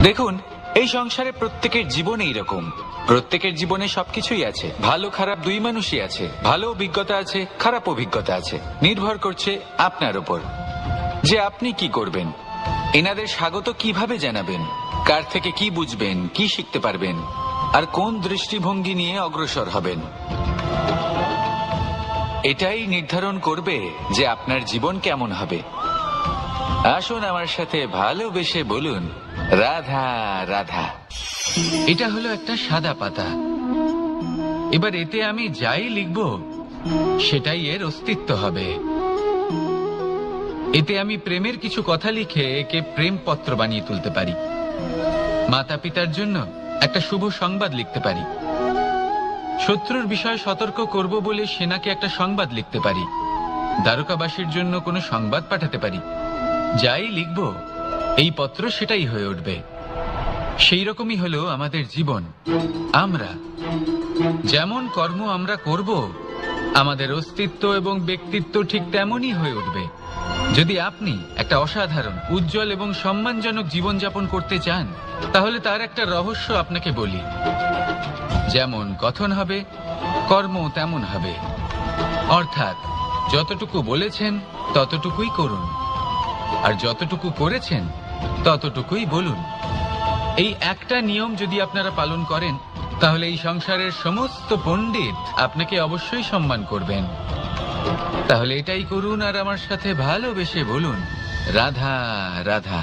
দেখুন, এই সংসারে প্রত্যেকের জীবন এইরকম। প্রত্যেকের জীবনে সবকিছুই আছে, ভালো খারাপ দুই মানুষই আছে, ভালো অভিজ্ঞতা আছে, খারাপ অভিজ্ঞতা আছে। নির্ভর করছে আপনার উপর যে আপনি কি করবেন, এনাদের স্বাগত কিভাবে জানাবেন, কার থেকে কি বুঝবেন, কি শিখতে পারবেন, আর কোন দৃষ্টিভঙ্গি নিয়ে অগ্রসর হবেন। এটাই নির্ধারণ করবে যে আপনার জীবন কেমন হবে। আসুন আমার সাথে ভালোবেসে বলুন, রাধা রাধা। এটা হলো একটা সাদা পাতা। এবার এতে আমি যাই লিখব সেটাই এর অস্তিত্ব হবে। এতে আমি প্রেমের কিছু কথা লিখে একে প্রেম পত্র বানিয়ে তুলতে পারি। মাতা পিতার জন্য একটা শুভ সংবাদ লিখতে পারি। শত্রুর বিষয়ে সতর্ক করব বলে সেনাকে একটা সংবাদ লিখতে পারি। দ্বারকাবাসীর জন্য কোনো সংবাদ পাঠাতে পারি। যাই লিখব এই পত্র সেটাই হয়ে উঠবে। সেই রকমই হলো আমাদের জীবন। আমরা যেমন কর্ম আমরা করব, আমাদের অস্তিত্ব এবং ব্যক্তিত্ব ঠিক তেমনই হয়ে উঠবে। যদি আপনি একটা অসাধারণ, উজ্জ্বল এবং সম্মানজনক জীবনযাপন করতে চান, তাহলে তার একটা রহস্য আপনাকে বলি। যেমন কথন হবে, কর্ম তেমন হবে। অর্থাৎ যতটুকু বলেছেন ততটুকুই করুন, আর যতটুকু করেছেন ততটুকুই বলুন। এই একটা নিয়ম যদি আপনারা পালন করেন, তাহলে এই সংসারের সমস্ত পণ্ডিত আপনাকে অবশ্যই সম্মান করবেন। তাহলে এটাই করুন আর আমার সাথে ভালোবেসে বলুন, রাধা রাধা।